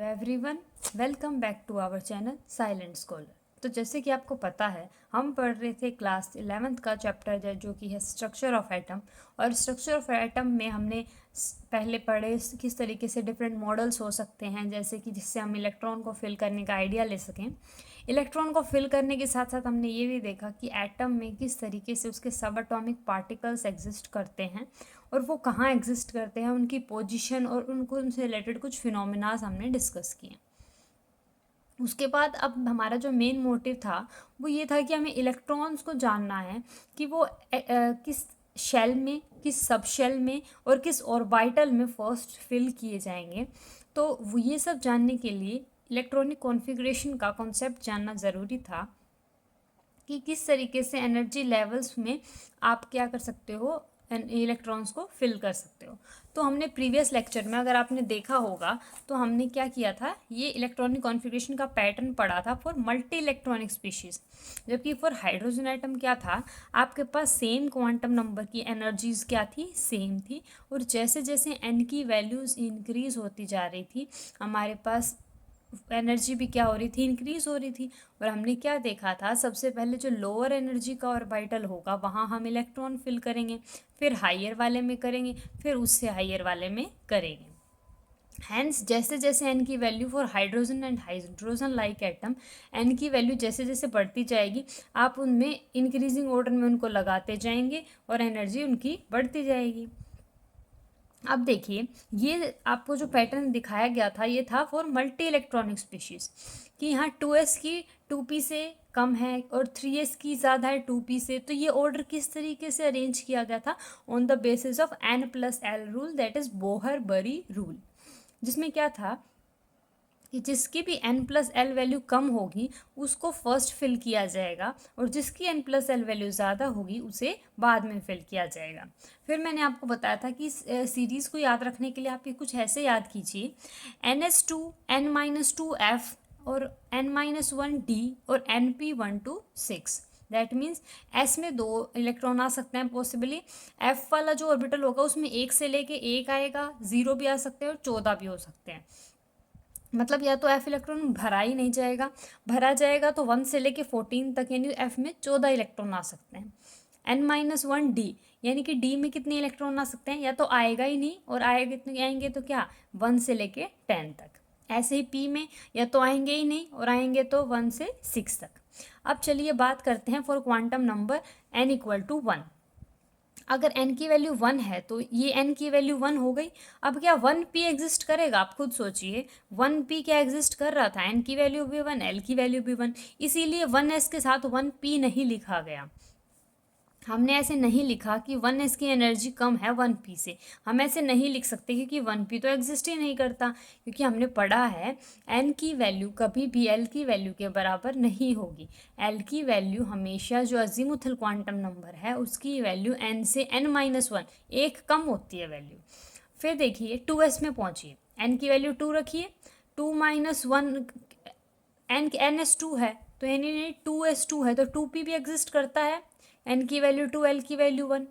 Everyone, welcome back to our channel silent scholar. तो जैसे कि आपको पता है, हम पढ़ रहे थे क्लास 11th का चैप्टर जो कि है स्ट्रक्चर ऑफ एटम। और स्ट्रक्चर ऑफ एटम में हमने पहले पढ़े किस तरीके से डिफरेंट मॉडल्स हो सकते हैं, जैसे कि जिससे हम इलेक्ट्रॉन को फिल करने का आइडिया ले सकें। इलेक्ट्रॉन को फिल करने के साथ साथ हमने ये भी देखा कि एटम में किस तरीके से उसके सब एटॉमिक पार्टिकल्स एग्जिस्ट करते हैं और वो कहाँ एग्जिस्ट करते हैं, उनकी पोजीशन और उनसे रिलेटेड कुछ फिनोमिनाज हमने डिस्कस किए। उसके बाद अब हमारा जो मेन मोटिव था वो ये था कि हमें इलेक्ट्रॉन्स को जानना है कि वो किस शेल में, किस सब शेल में और किस ऑर्बिटल में फर्स्ट फिल किए जाएंगे। तो वो ये सब जानने के लिए इलेक्ट्रॉनिक कॉन्फ़िगरेशन का कॉन्सेप्ट जानना ज़रूरी था कि किस तरीके से एनर्जी लेवल्स में आप क्या कर सकते हो, इलेक्ट्रॉन्स को फिल कर सकते हो। तो हमने प्रीवियस लेक्चर में, अगर आपने देखा होगा, तो हमने क्या किया था, ये इलेक्ट्रॉनिक कॉन्फ़िगरेशन का पैटर्न पढ़ा था फॉर मल्टी इलेक्ट्रॉनिक स्पीशीज़। जबकि फॉर हाइड्रोजन एटम क्या था, आपके पास सेम क्वांटम नंबर की एनर्जीज़ क्या थी, सेम थी। और जैसे जैसे एन की वैल्यूज़ इंक्रीज़ होती जा रही थी, हमारे पास एनर्जी भी क्या हो रही थी, इंक्रीज हो रही थी। और हमने क्या देखा था, सबसे पहले जो लोअर एनर्जी का ऑर्बिटल होगा वहाँ हम इलेक्ट्रॉन फिल करेंगे, फिर हायर वाले में करेंगे, फिर उससे हायर वाले में करेंगे। हैंस जैसे जैसे एन की value for hydrogen and hydrogen like atom, n की वैल्यू जैसे जैसे बढ़ती जाएगी, आप उनमें इंक्रीजिंग ऑर्डर में उनको लगाते जाएंगे और एनर्जी उनकी बढ़ती जाएगी। अब देखिए, ये आपको जो पैटर्न दिखाया गया था ये था फॉर मल्टी इलेक्ट्रॉनिक स्पीशीज़, कि यहाँ 2s की 2p से कम है और 3s की ज़्यादा है 2p से। तो ये ऑर्डर किस तरीके से अरेंज किया गया था, on the basis of n+l rule, that is Bohr Bury rule, जिसमें क्या था कि जिसकी भी n+l वैल्यू कम होगी उसको फर्स्ट फिल किया जाएगा और जिसकी n+l वैल्यू ज़्यादा होगी उसे बाद में फिल किया जाएगा। फिर मैंने आपको बताया था कि सीरीज़ को याद रखने के लिए आप ये कुछ ऐसे याद कीजिए, NS2 n-2f और n-1d और np1 to 6। That means S में 2 इलेक्ट्रॉन आ सकते हैं पॉसिबली, एफ वाला जो ऑर्बिटल होगा उसमें 1 से लेके 1 आएगा, 0 भी आ सकते हैं और 14 भी हो सकते हैं। मतलब या तो एफ इलेक्ट्रॉन भरा ही नहीं जाएगा, भरा जाएगा तो 1 से लेके 14 तक, यानी एफ में 14 इलेक्ट्रॉन आ सकते हैं। n-1d यानी कि डी में कितने इलेक्ट्रॉन आ सकते हैं, या तो आएगा ही नहीं, और आएगा कितने आएंगे तो क्या 1 से लेके 10 तक। ऐसे ही पी में या तो आएंगे ही नहीं और आएंगे तो 1 से 6 तक। अब चलिए बात करते हैं फॉर क्वांटम नंबर n=1। अगर n की वैल्यू 1 है तो ये n की वैल्यू 1 हो गई। अब क्या 1p एग्जिस्ट करेगा, आप खुद सोचिए, 1p क्या एग्जिस्ट कर रहा था, n की वैल्यू भी 1, l की वैल्यू भी 1, इसीलिए 1s के साथ 1p नहीं लिखा गया। हमने ऐसे नहीं लिखा कि 1s की एनर्जी कम है 1p से, हम ऐसे नहीं लिख सकते क्योंकि 1p तो एग्जिस्ट ही नहीं करता। क्योंकि हमने पढ़ा है n की वैल्यू कभी भी l की वैल्यू के बराबर नहीं होगी। l की वैल्यू हमेशा, जो अजीमुथल क्वांटम नंबर है उसकी वैल्यू n से n-1 एक कम होती है वैल्यू। फिर देखिए 2s में पहुंचिए, n की वैल्यू 2 रखिए, 2-1 NS2 है तो यानी 2s2 है तो 2p भी एग्जिस्ट करता है, n की वैल्यू 2, l की वैल्यू 1।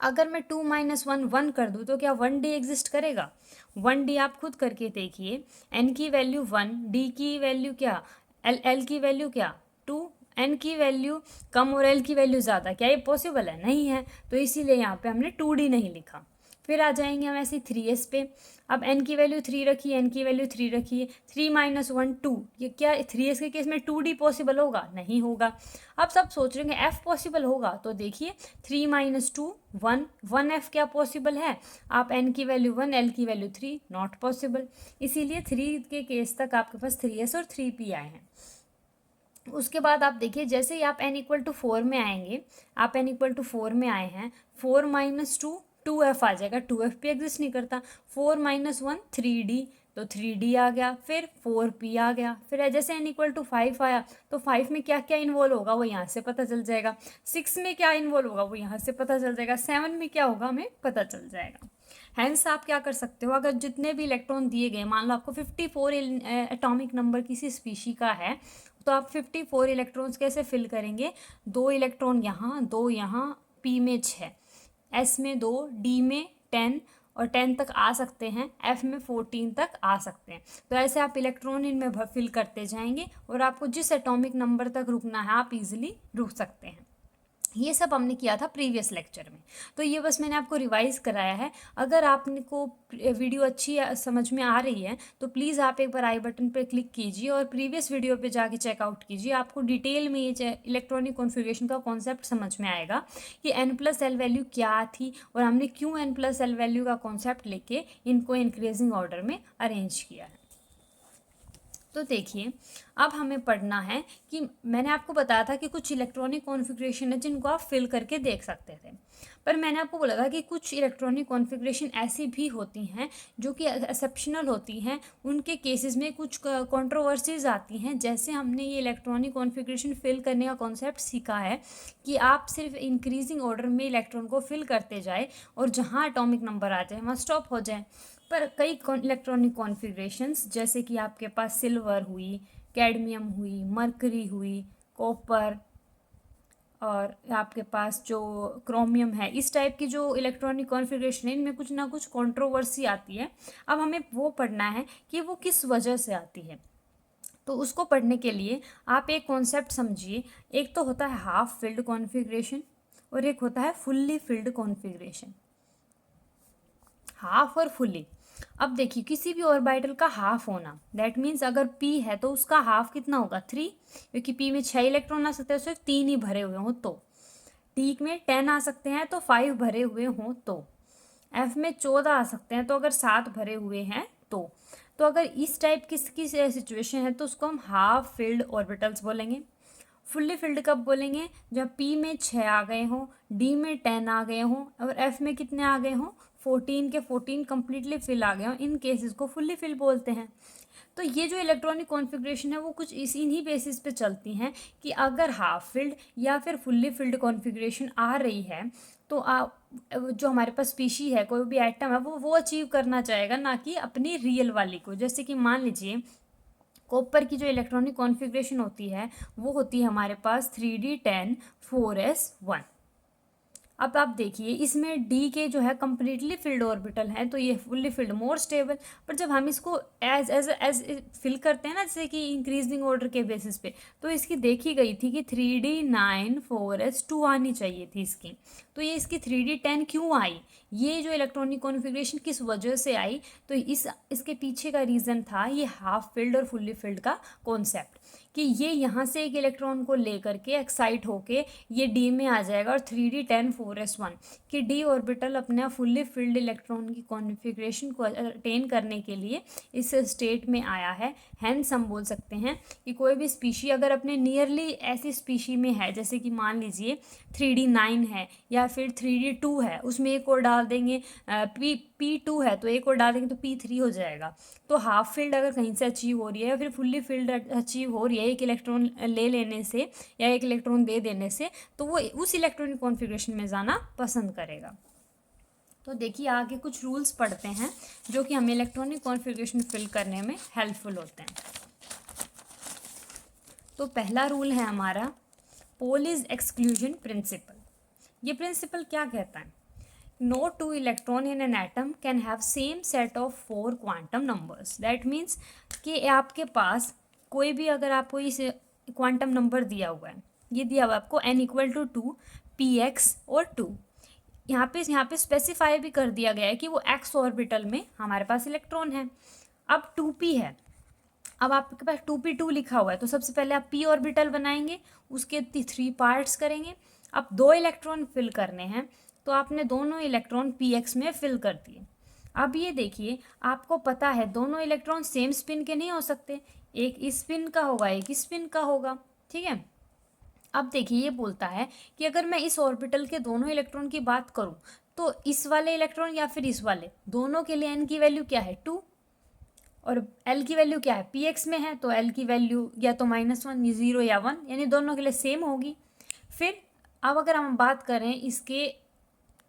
अगर मैं 2-1 1 कर दूँ तो क्या 1d एग्जिस्ट करेगा, 1d आप खुद करके देखिए, n की वैल्यू 1, d की वैल्यू क्या, l की वैल्यू क्या 2, n की वैल्यू कम और l की वैल्यू ज़्यादा, क्या ये पॉसिबल है, नहीं है। तो इसीलिए यहाँ पे हमने 2d नहीं लिखा। फिर आ जाएंगे हम ऐसे 3s पे। अब n की वैल्यू 3 रखिए, n की वैल्यू 3 रखिए, 3-1 2, ये क्या 3s के केस में 2d पॉसिबल होगा, नहीं होगा। अब सब सोच रहे हैं f पॉसिबल होगा, तो देखिए 3-2 1, 1f क्या पॉसिबल है, आप n की वैल्यू 1, l की वैल्यू 3, नॉट पॉसिबल। इसीलिए 3 के केस तक आपके पास 3s और 3p आए हैं। उसके बाद आप देखिए, जैसे ही आप n=4 में आएंगे, आप n=4 में आए हैं, 4-2 2f आ जाएगा, 2f भी एग्जिस्ट नहीं करता। 4-1 3d, तो 3d आ गया, फिर 4p आ गया। फिर जैसे n=5 आया तो 5 में क्या क्या इन्वॉल्व होगा वो यहाँ से पता चल जाएगा, 6 में क्या इन्वॉल्व होगा वो यहाँ से पता चल जाएगा, 7 में क्या होगा हमें पता चल जाएगा। हैंस आप क्या कर सकते हो, अगर जितने भी इलेक्ट्रॉन दिए गए, मान लो आपको 54 एटॉमिक नंबर किसी स्पीशी का है, तो आप 54 इलेक्ट्रॉन्स कैसे फिल करेंगे, 2 इलेक्ट्रॉन यहाँ, 2 यहाँ, p में 6, s में 2, d में 10 और 10 तक आ सकते हैं, F में 14 तक आ सकते हैं। तो ऐसे आप इलेक्ट्रॉन इनमें फिल करते जाएंगे और आपको जिस एटॉमिक नंबर तक रुकना है आप इजीली रुक सकते हैं। ये सब हमने किया था प्रीवियस लेक्चर में, तो ये बस मैंने आपको रिवाइज कराया है। अगर आपको वीडियो अच्छी समझ में आ रही है तो प्लीज़ आप एक बार आई बटन पर क्लिक कीजिए और प्रीवियस वीडियो पे जाके चेकआउट कीजिए। आपको डिटेल में ये इलेक्ट्रॉनिक कॉन्फ़िगरेशन का कॉन्सेप्ट समझ में आएगा कि n+l वैल्यू क्या थी और हमने क्यों n+l वैल्यू का कॉन्सेप्ट लेके इनको इंक्रीजिंग ऑर्डर में अरेंज किया है। तो देखिए, अब हमें पढ़ना है कि मैंने आपको बताया था कि कुछ इलेक्ट्रॉनिक कॉन्फ़िगरेशन है जिनको आप फिल करके देख सकते थे, पर मैंने आपको बोला था कि कुछ इलेक्ट्रॉनिक कॉन्फ़िगरेशन ऐसी भी होती हैं जो कि एक्सेप्शनल होती हैं। उनके केसेस में कुछ कंट्रोवर्सीज आती हैं। जैसे हमने ये इलेक्ट्रॉनिक कॉन्फ़िगरेशन फिल करने का कॉन्सेप्ट सीखा है कि आप सिर्फ इंक्रीजिंग ऑर्डर में इलेक्ट्रॉन को फिल करते जाए और जहाँ एटॉमिक नंबर आ जाए वहाँ स्टॉप हो जाए। पर कई इलेक्ट्रॉनिक कॉन्फ़िगरेशंस जैसे कि आपके पास सिल्वर हुई, कैडमियम हुई, मरकरी हुई, कॉपर और आपके पास जो क्रोमियम है, इस टाइप की जो इलेक्ट्रॉनिक कॉन्फ़िगरेशन है इनमें कुछ ना कुछ कंट्रोवर्सी आती है। अब हमें वो पढ़ना है कि वो किस वजह से आती है। तो उसको पढ़ने के लिए आप एक कॉन्सेप्ट समझिए। एक तो होता है हाफ फिल्ड कॉन्फ़िगरेशन और एक होता है फुल्ली फिल्ड कॉन्फ़िगरेशन। हाफ और फुल्ली, अब देखिए किसी भी ऑर्बिटल का हाफ होना, दैट मीन्स अगर p है तो उसका हाफ कितना होगा 3, क्योंकि p में 6 इलेक्ट्रॉन आ सकते हैं, सिर्फ 3 ही भरे हुए हों तो। t में 10 आ सकते हैं तो 5 भरे हुए हों तो। f में 14 आ सकते हैं तो अगर 7 भरे हुए हैं तो अगर इस टाइप की सिचुएशन है तो उसको हम हाफ फिल्ड ऑर्बिटल्स बोलेंगे। फुल्ली फिल्ड कब बोलेंगे? जब p में 6 आ गए हों, d में 10 आ गए हों और f में कितने आ गए हों 14 के 14 कम्प्लीटली फिल आ गए हों। इन केसेस को फुल्ली फिल बोलते हैं। तो ये जो इलेक्ट्रॉनिक कॉन्फ़िगरेशन है वो कुछ इन्हीं बेसिस पे चलती हैं कि अगर हाफ फिल्ड या फिर फुल्ली फिल्ड कॉन्फ़िगरेशन आ रही है तो जो हमारे पास स्पीशी है, कोई भी एटम है, वो अचीव करना चाहेगा, ना कि अपनी रियल वाली को। जैसे कि मान लीजिए कॉपर की जो इलेक्ट्रॉनिक कॉन्फ़िगरेशन होती है वो होती है हमारे पास 3d10 4s1। अब आप देखिए इसमें डी के जो है कम्प्लीटली फिल्ड ऑर्बिटल है तो ये फुल्ली फिल्ड मोर स्टेबल। पर जब हम इसको एज फिल करते हैं ना, जैसे कि इंक्रीजिंग ऑर्डर के बेसिस पे, तो इसकी देखी गई थी कि 3d9 4s2 आनी चाहिए थी इसकी। तो ये इसकी 3d10 क्यों आई, ये जो इलेक्ट्रॉनिक कॉन्फ़िगरेशन किस वजह से आई, तो इसके पीछे का रीज़न था ये हाफ फिल्ड और फुल्ली फिल्ड का कॉन्सेप्ट कि ये यहाँ से एक इलेक्ट्रॉन को लेकर के एक्साइट होके ये डी में आ जाएगा और 3d10 4s1 कि डी ऑर्बिटल अपने फुल्ली फिल्ड इलेक्ट्रॉन की कॉन्फ़िगरेशन को अटेन करने के लिए इस स्टेट में आया है। हैंस हम बोल सकते हैं कि कोई भी स्पीशी अगर अपने नियरली ऐसी स्पीशी में है, जैसे कि मान लीजिए 3d9 है या फिर 3d2 है, उसमें एक और डाल देंगे, p2 है तो एक और डाल देंगे तो p3 हो जाएगा। तो हाफ फील्ड अगर कहीं से अचीव हो रही है या फिर फुल्ली फील्ड अचीव हो रही है एक इलेक्ट्रॉन ले लेने से या एक इलेक्ट्रॉन दे देने से, तो वो उस इलेक्ट्रॉनिक कॉन्फ़िगरेशन में जाना पसंद करेगा। तो देखिए आगे कुछ रूल्स पढ़ते हैं जो कि हमें इलेक्ट्रॉनिक कॉन्फ़िगरेशन फिल करने में हेल्पफुल होते हैं। तो पहला रूल है हमारा पोलिस एक्सक्लूजन प्रिंसिपल। ये प्रिंसिपल क्या कहता है? No two electron in an atom can have same set of 4 quantum numbers. That means कि आपके पास कोई भी, अगर आपको इस क्वांटम नंबर दिया हुआ है, ये दिया हुआ है आपको n इक्वल टू 2 px और 2, यहाँ पे स्पेसिफाई भी कर दिया गया है कि वो x ऑर्बिटल में हमारे पास इलेक्ट्रॉन है। अब 2p है, अब आपके पास 2p2 लिखा हुआ है तो सबसे पहले आप p ऑर्बिटल बनाएंगे, उसके 3 पार्ट्स करेंगे। अब 2 इलेक्ट्रॉन फिल करने हैं तो आपने दोनों इलेक्ट्रॉन px में फिल कर दिए। अब ये देखिए आपको पता है दोनों इलेक्ट्रॉन सेम स्पिन के नहीं हो सकते, एक इस स्पिन का होगा एक इस स्पिन का होगा, ठीक है। अब देखिए ये बोलता है कि अगर मैं इस ऑर्बिटल के दोनों इलेक्ट्रॉन की बात करूं तो इस वाले इलेक्ट्रॉन या फिर इस वाले, दोनों के लिए n की वैल्यू क्या है 2 और l की वैल्यू क्या है px में है तो l की वैल्यू या तो -1 0 या 1, यानी दोनों के लिए सेम होगी। फिर अब अगर हम बात करें इसके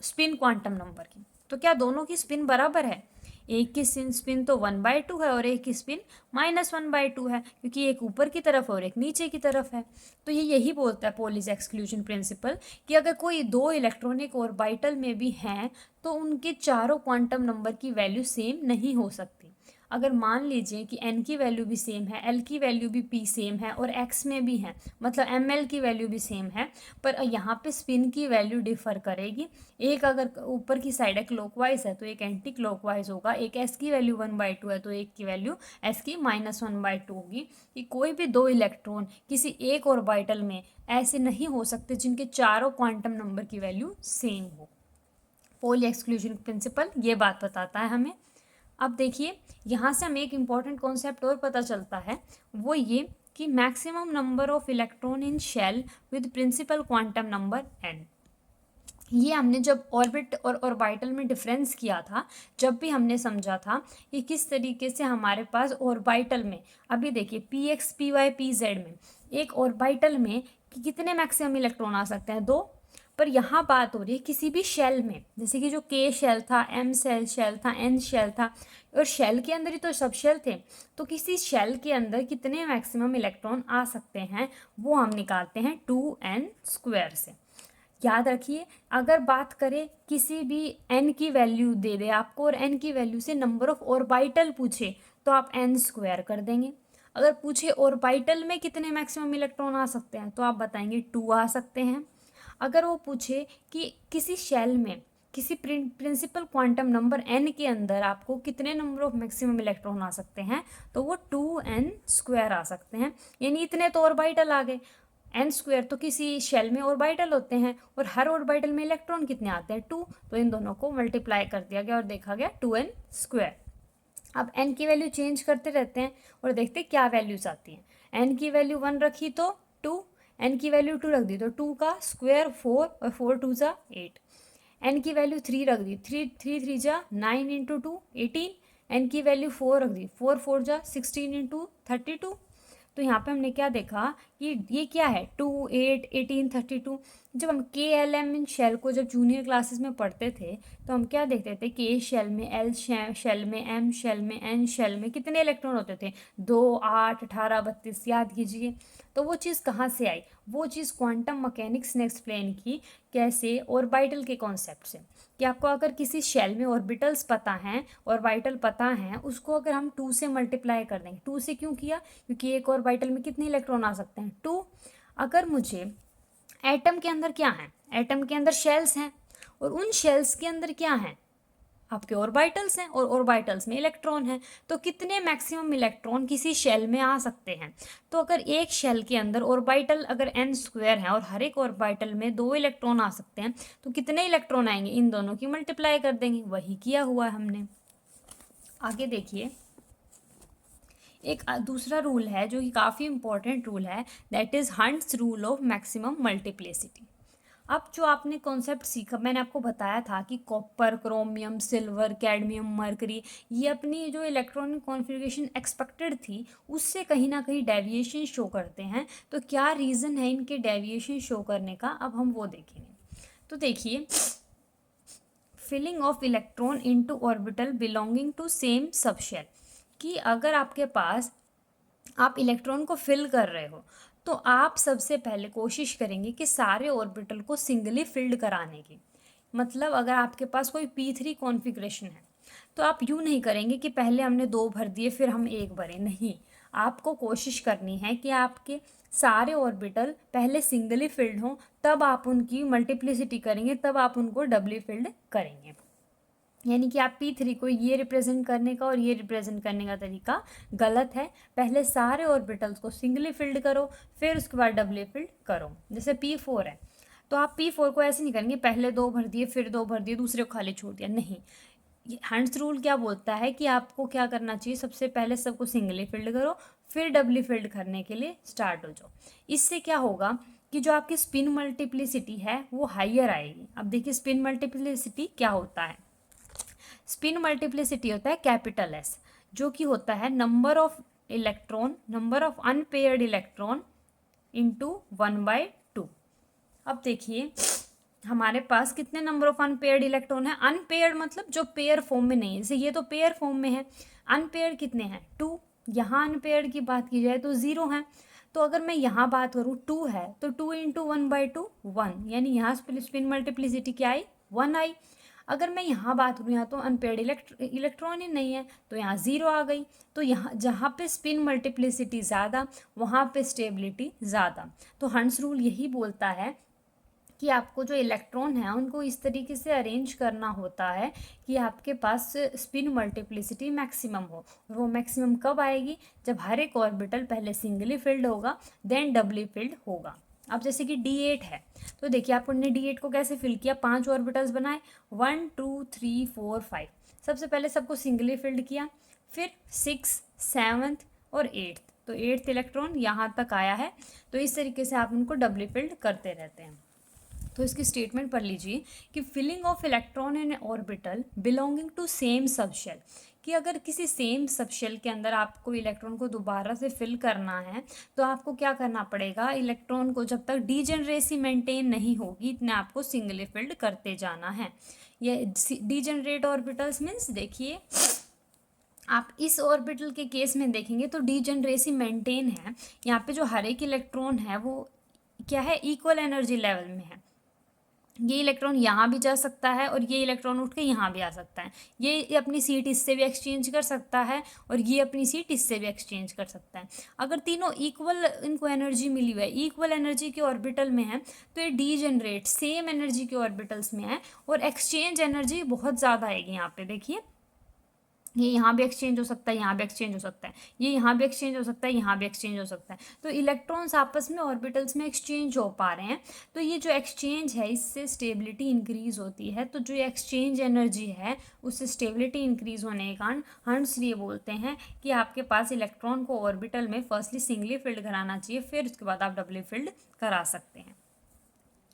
स्पिन क्वांटम नंबर की, तो क्या दोनों की स्पिन बराबर है? एक की स्पिन तो 1/2 है और एक की स्पिन -1/2 है, क्योंकि एक ऊपर की तरफ और एक नीचे की तरफ है। तो ये यही बोलता है पॉलीज एक्सक्लूजन प्रिंसिपल कि अगर कोई दो इलेक्ट्रॉनिक ऑर्बिटल में भी हैं तो उनके चारों क्वांटम नंबर की वैल्यू सेम नहीं हो सकती। अगर मान लीजिए कि n की वैल्यू भी सेम है, l की वैल्यू भी p सेम है और x में भी है, मतलब ml की वैल्यू भी सेम है, पर यहाँ पे स्पिन की वैल्यू डिफर करेगी। एक अगर ऊपर की साइड है क्लॉकवाइज है तो एक एंटी क्लॉकवाइज होगा, एक s की वैल्यू 1/2 है तो एक की वैल्यू s की -1/2 होगी। कि कोई भी दो इलेक्ट्रॉन किसी एक ऑर्बिटल में ऐसे नहीं हो सकते जिनके चारों क्वांटम नंबर की वैल्यू सेम हो। पोली एक्सक्लूजन प्रिंसिपल ये बात बताता है हमें। अब देखिए यहाँ से हमें एक इम्पॉर्टेंट कॉन्सेप्ट और पता चलता है, वो ये कि maximum number of electron in shell with principal quantum number n। ये हमने जब ऑर्बिट और ऑर्बिटल में डिफरेंस किया था, जब भी हमने समझा था कि किस तरीके से हमारे पास ऑर्बिटल में, अभी देखिए px py pz में एक ऑर्बिटल में कितने मैक्सिमम इलेक्ट्रॉन आ सकते हैं, 2। पर यहाँ बात हो रही है किसी भी शेल में, जैसे कि जो k शेल था, m शेल था, n शेल था, और शेल के अंदर ही तो सब शेल थे, तो किसी शेल के अंदर कितने मैक्सिमम इलेक्ट्रॉन आ सकते हैं वो हम निकालते हैं 2n² से। याद रखिए, अगर बात करें किसी भी n की वैल्यू दे दे आपको और n की वैल्यू से नंबर ऑफ ऑर्बिटल पूछे तो आप n² कर देंगे। अगर पूछे ऑर्बिटल में कितने मैक्सिमम इलेक्ट्रॉन आ सकते हैं तो आप बताएंगे 2 आ सकते हैं। अगर वो पूछे कि किसी शेल में किसी प्रिंसिपल क्वांटम नंबर n के अंदर आपको कितने नंबर ऑफ मैक्सिमम इलेक्ट्रॉन आ सकते हैं तो वो 2n² आ सकते हैं। यानी इतने तो ऑर्बिटल आ गए, n² तो किसी शेल में ऑर्बिटल होते हैं और हर ऑर्बिटल में इलेक्ट्रॉन कितने आते हैं 2, तो इन दोनों को मल्टीप्लाई कर दिया गया और देखा गया 2n²। अब n की वैल्यू चेंज करते रहते हैं और देखते क्या वैल्यूज आती हैं। n की वैल्यू 1 रखी तो 2, n की वैल्यू 2 रख दी तो 2 का स्क्वायर 4 और 4 2 जा 8। n की वैल्यू 3 रख दी, 3 3 जा 9 इंटू 2 18। n की वैल्यू 4 रख दी, 4 4 जा 16 इंटू 32। तो यहाँ पे हमने क्या देखा कि ये क्या है 2 8 18 32। जब हम KLM इन शेल को जब जूनियर क्लासेस में पढ़ते थे तो हम क्या देखते थे, K शेल में, L शेल में, M शेल में, N शेल में कितने इलेक्ट्रॉन होते थे, 2 8 18 32। याद कीजिए, तो वो चीज़ कहाँ से आई, वो चीज़ क्वांटम मैकेनिक्स ने एक्सप्लेन की। कैसे, ऑर्बिटल के कॉन्सेप्ट से, कि आपको अगर किसी शेल में ऑर्बिटल्स पता हैं, ऑर्बिटल पता हैं, उसको अगर हम 2 से मल्टीप्लाई कर देंगे। 2 से क्यों किया, क्योंकि एक ऑर्बिटल में कितने इलेक्ट्रॉन आ सकते हैं 2। अगर मुझे एटम के अंदर क्या है, एटम के अंदर शेल्स हैं और उन शेल्स के अंदर क्या है, आपके ऑर्बिटल्स हैं और ऑर्बिटल्स में इलेक्ट्रॉन हैं, तो कितने मैक्सिमम इलेक्ट्रॉन किसी शेल में आ सकते हैं। तो अगर एक शेल के अंदर ऑर्बिटल अगर n² है और हर एक ऑर्बिटल में 2 इलेक्ट्रॉन आ सकते हैं तो कितने इलेक्ट्रॉन आएंगे, इन दोनों की मल्टीप्लाई कर देंगे। वही किया हुआ है हमने। आगे देखिए, एक दूसरा रूल है जो कि काफ़ी इंपॉर्टेंट रूल है, that is hunts rule of maximum multiplicity. अब जो आपने कॉन्सेप्ट सीखा, मैंने आपको बताया था कि copper, chromium, silver, cadmium, mercury, ये अपनी जो इलेक्ट्रॉनिक कॉन्फ़िगरेशन एक्सपेक्टेड थी उससे कहीं ना कहीं डेविएशन शो करते हैं। तो क्या रीज़न है इनके डेविएशन शो करने का, अब हम वो देखेंगे। तो देखिए, filling of electron into orbital belonging to same subshell, कि अगर आपके पास आप इलेक्ट्रॉन को फिल कर रहे हो तो आप सबसे पहले कोशिश करेंगे कि सारे ऑर्बिटल को सिंगली फिल्ड कराने की। मतलब अगर आपके पास कोई p3 कॉन्फ़िगरेशन है तो आप यूँ नहीं करेंगे कि पहले हमने 2 भर दिए फिर हम 1 भरें, नहीं। आपको कोशिश करनी है कि आपके सारे ऑर्बिटल पहले सिंगली फिल्ड हों, तब आप उनकी मल्टीप्लिसिटी करेंगे, तब आप उनको डबली फिल्ड करेंगे। यानी कि आप p3 को ये रिप्रेजेंट करने का और ये रिप्रेजेंट करने का तरीका गलत है। पहले सारे ऑर्बिटल्स को सिंगली फिल्ड करो, फिर उसके बाद डबली फिल्ड करो। जैसे p4 है तो आप p4 को ऐसे नहीं करेंगे पहले 2 भर दिए फिर 2 भर दिए दूसरे को खाली छोड़ दिया, नहीं। हंट्स रूल क्या बोलता है कि आपको क्या करना चाहिए, सबसे पहले सबको सिंगली फिल्ड करो, फिर डबली फिल्ड करने के लिए स्टार्ट हो जाओ। इससे क्या होगा कि जो आपकी स्पिन मल्टीप्लिसिटी है वो हाइयर आएगी। अब देखिए, स्पिन मल्टीप्लिसिटी क्या होता है, स्पिन मल्टीप्लिसिटी होता है कैपिटल S, जो कि होता है number of electron, number of unpaired electron into 1/2। अब देखिए, हमारे पास कितने नंबर ऑफ अनपेयर्ड इलेक्ट्रॉन है? अनपेयर्ड मतलब जो पेयर फॉर्म में नहीं है, जैसे ये तो पेयर फॉर्म में है। अनपेयर्ड कितने हैं? 2। यहाँ अनपेयर्ड की बात की जाए तो 0 है। तो अगर मैं यहाँ बात करूँ 2 है तो 2 इंटू 1/2 1, यानी यहाँ स्पिन मल्टीप्लिसिटी क्या आई? 1 आई। अगर मैं यहाँ बात करूँ, यहाँ तो अनपेयर्ड इलेक्ट्रॉन ही नहीं है तो यहाँ 0 आ गई। तो यहाँ जहाँ पे स्पिन मल्टीप्लिसिटी ज़्यादा वहाँ पे स्टेबिलिटी ज़्यादा। तो हंस रूल यही बोलता है कि आपको जो इलेक्ट्रॉन है उनको इस तरीके से अरेंज करना होता है कि आपके पास स्पिन मल्टीप्लिसिटी मैक्सिमम हो। और वो मैक्सिमम कब आएगी? जब हर एक ऑर्बिटल पहले सिंगली फिल्ड होगा देन डबली फिल्ड होगा। अब जैसे कि D8 है तो देखिए आपने D8 को कैसे फिल किया? 5 ऑर्बिटल्स बनाए, 1 2 3 4 5। सबसे पहले सबको सिंगली फिल्ड किया, फिर 6 7 और 8। तो 8th इलेक्ट्रॉन यहाँ तक आया है। तो इस तरीके से आप उनको डबली फिल्ड करते रहते हैं। तो इसकी स्टेटमेंट पढ़ लीजिए कि filling of electron in orbital belonging to same subshell, कि अगर किसी सेम सबशेल के अंदर आपको इलेक्ट्रॉन को दोबारा से फिल करना है तो आपको क्या करना पड़ेगा? इलेक्ट्रॉन को जब तक डीजेनरेसी मेंटेन नहीं होगी इतने आपको सिंगली फिल्ड करते जाना है। ये डीजेनरेट ऑर्बिटल्स मीन्स, देखिए आप इस ऑर्बिटल के केस में देखेंगे तो डीजेनरेसी मेंटेन है। यहाँ पे जो हर एक इलेक्ट्रॉन है वो क्या है? इक्वल एनर्जी लेवल में है। ये इलेक्ट्रॉन यहाँ भी जा सकता है और ये इलेक्ट्रॉन उठ के यहाँ भी आ सकता है। ये अपनी सीट इससे भी एक्सचेंज कर सकता है और ये अपनी सीट इससे भी एक्सचेंज कर सकता है। अगर तीनों इक्वल इनको एनर्जी मिली हुई है, इक्वल एनर्जी के ऑर्बिटल में है, तो ये डीजेनरेट सेम एनर्जी के ऑर्बिटल्स में है और एक्सचेंज एनर्जी बहुत ज़्यादा आएगी। यहाँ पे देखिए ये यहाँ भी एक्सचेंज हो सकता है, यहाँ भी एक्सचेंज हो सकता है, ये यहाँ भी एक्सचेंज हो सकता है, यहाँ भी एक्सचेंज हो सकता है। तो इलेक्ट्रॉन्स आपस में ऑर्बिटल्स में एक्सचेंज हो पा रहे हैं। तो ये जो एक्सचेंज है इससे स्टेबिलिटी इंक्रीज होती है। तो जो एक्सचेंज एनर्जी है उससे स्टेबिलिटी इंक्रीज होने के कारण हंस ये बोलते हैं कि आपके पास इलेक्ट्रॉन को ऑर्बिटल में फर्स्टली सिंगली फिल्ड कराना चाहिए, फिर उसके बाद आप डबली फिल्ड करा सकते हैं।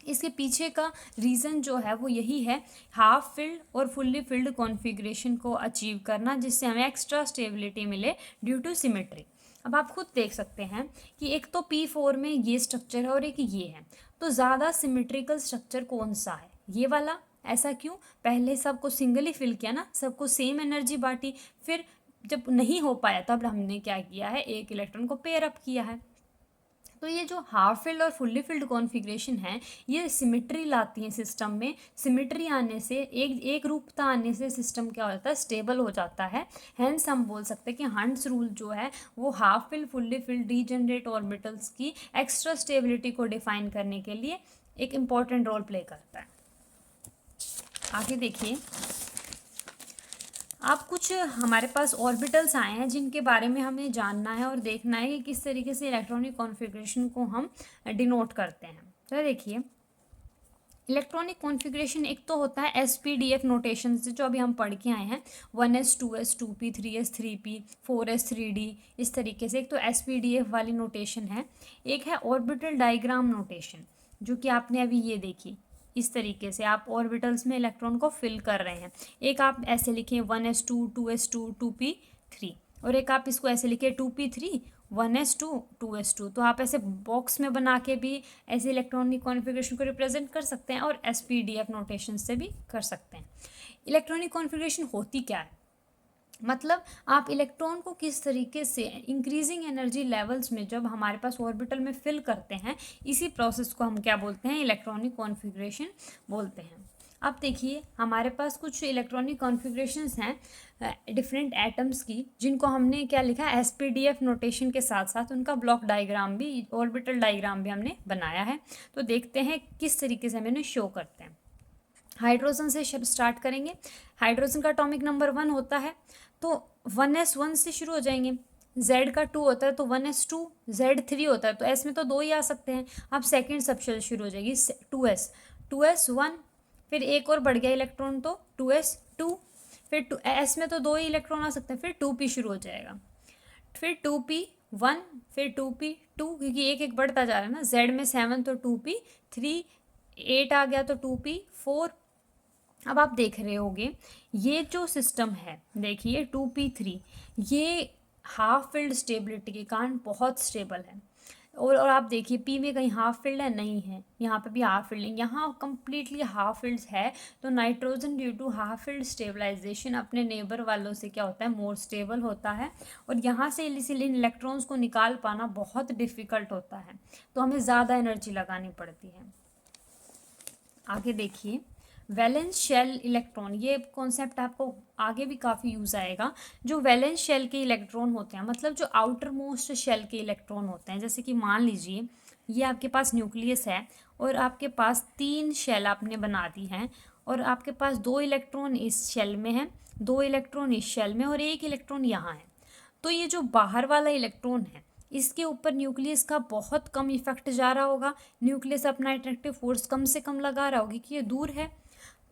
इसके पीछे का रीज़न जो है वो यही है, हाफ फिल्ड और फुल्ली फिल्ड कॉन्फ़िगरेशन को अचीव करना, जिससे हमें एक्स्ट्रा स्टेबिलिटी मिले ड्यू टू सिमेट्री। अब आप खुद देख सकते हैं कि एक तो P4 में ये स्ट्रक्चर है और एक ये है, तो ज़्यादा सिमेट्रिकल स्ट्रक्चर कौन सा है? ये वाला। ऐसा क्यों? पहले सबको सिंगली फिल किया ना, सबको सेम एनर्जी बांटी, फिर जब नहीं हो पाया तब हमने क्या किया है? एक इलेक्ट्रॉन को पेयर अप किया है। तो ये जो हाफ फिल्ड और फुल्ली फिल्ड कॉन्फ़िगरेशन है ये सिमेट्री लाती है सिस्टम में। सिमेट्री आने से, एक रूपता आने से सिस्टम क्या होता है? स्टेबल हो जाता है। हेंस हम बोल सकते हैं कि हंस रूल जो है वो half filled fully filled degenerate orbitals की एक्स्ट्रा स्टेबिलिटी को डिफाइन करने के लिए एक इम्पॉर्टेंट रोल प्ले करता है। आगे देखिए, आप कुछ हमारे पास ऑर्बिटल्स आए हैं जिनके बारे में हमें जानना है और देखना है कि किस तरीके से इलेक्ट्रॉनिक कॉन्फ़िगरेशन को हम डिनोट करते हैं। तो देखिए, इलेक्ट्रॉनिक कॉन्फ़िगरेशन एक तो होता है SPDF नोटेशन से, जो अभी हम पढ़ के आए हैं, 1s 2s 2p 3s 3p 4s 3d, इस तरीके से। एक तो SPDF वाली नोटेशन है। एक है ऑर्बिटल डायग्राम नोटेशन, जो कि आपने अभी ये देखी, इस तरीके से आप ऑर्बिटल्स में इलेक्ट्रॉन को फिल कर रहे हैं। एक आप ऐसे लिखें 1s2 2s2 2p3, और एक आप इसको ऐसे लिखें 2p3 1s2 2s2। तो आप ऐसे बॉक्स में बना के भी ऐसे इलेक्ट्रॉनिक कॉन्फ़िगरेशन को रिप्रेजेंट कर सकते हैं और SPDF नोटेशन से भी कर सकते हैं। इलेक्ट्रॉनिक कॉन्फ़िगरेशन होती क्या है? मतलब आप इलेक्ट्रॉन को किस तरीके से इंक्रीजिंग एनर्जी लेवल्स में जब हमारे पास ऑर्बिटल में फिल करते हैं, इसी प्रोसेस को हम क्या बोलते हैं? इलेक्ट्रॉनिक कॉन्फ़िगरेशन बोलते हैं। अब देखिए, हमारे पास कुछ इलेक्ट्रॉनिक कॉन्फ़िगरेशंस हैं डिफरेंट एटम्स की, जिनको हमने क्या लिखा है? SPDF नोटेशन के साथ साथ उनका ब्लॉक डायग्राम भी, ऑर्बिटल डायग्राम भी हमने बनाया है। तो देखते हैं किस तरीके से हम इन्हें शो करते हैं। हाइड्रोजन से स्टार्ट करेंगे। हाइड्रोजन का एटॉमिक नंबर 1 होता है, तो 1s1 से शुरू हो जाएंगे। Z का 2 होता है तो 1s2, Z3 होता है तो S में तो 2 ही आ सकते हैं। अब सेकेंड सबशेल शुरू हो जाएगी 2s 1, फिर एक और बढ़ गया इलेक्ट्रॉन तो 2s2, फिर S में तो 2 ही इलेक्ट्रॉन आ सकते हैं, फिर 2p शुरू हो जाएगा, फिर 2p1, फिर 2p2, क्योंकि एक एक बढ़ता जा रहा है ना। Z में 7 तो 2p3, 8 आ गया तो 2p4। अब आप देख रहे होगे ये जो सिस्टम है, देखिए 2p3, ये हाफ फिल्ड स्टेबिलिटी के कारण बहुत स्टेबल है। और आप देखिए पी में कहीं हाफ फिल्ड है, नहीं है, यहाँ पे भी हाफ फिल्ड है, यहाँ कम्प्लीटली हाफ फिल्ड है। तो nitrogen due to half filled stabilisation अपने नेबर वालों से क्या होता है, मोर स्टेबल होता है, और यहाँ से इसीलिए इन इलेक्ट्रॉन्स को निकाल पाना बहुत डिफ़िकल्ट होता है, तो हमें ज़्यादा एनर्जी लगानी पड़ती है। आगे देखिए वैलेंस शेल इलेक्ट्रॉन, ये कॉन्सेप्ट आपको आगे भी काफ़ी यूज़ आएगा। जो वैलेंस शेल के इलेक्ट्रॉन होते हैं, मतलब जो आउटर मोस्ट शेल के इलेक्ट्रॉन होते हैं, जैसे कि मान लीजिए ये आपके पास न्यूक्लियस है और आपके पास 3 शेल आपने बना दी हैं, और आपके पास 2 इलेक्ट्रॉन इस शेल में है, 2 इलेक्ट्रॉन इस शेल में और 1 इलेक्ट्रॉन यहाँ है। तो ये जो बाहर वाला इलेक्ट्रॉन है इसके ऊपर न्यूक्लियस का बहुत कम इफेक्ट जा रहा होगा, न्यूक्लियस अपना अट्रैक्टिव फोर्स कम से कम लगा रहा होगी कि ये दूर है।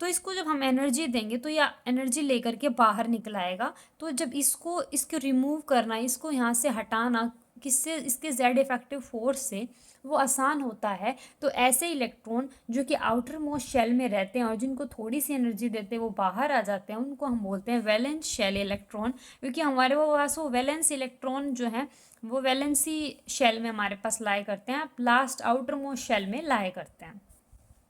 तो इसको जब हम एनर्जी देंगे तो यह एनर्जी लेकर के बाहर निकल आएगा। तो जब इसको रिमूव करना, इसको यहाँ से हटाना किससे, इसके जेड इफेक्टिव फोर्स से, वो आसान होता है। तो ऐसे इलेक्ट्रॉन जो कि आउटर मोस्ट शेल में रहते हैं और जिनको थोड़ी सी एनर्जी देते हैं वो बाहर आ जाते हैं, उनको हम बोलते हैं वैलेंस शेल इलेक्ट्रॉन, क्योंकि हमारे पास वो वैलेंस इलेक्ट्रॉन जो है वो वैलेंसी शेल में हमारे पास लाए करते हैं, लास्ट आउटर मोस्ट शेल में लाए करते हैं।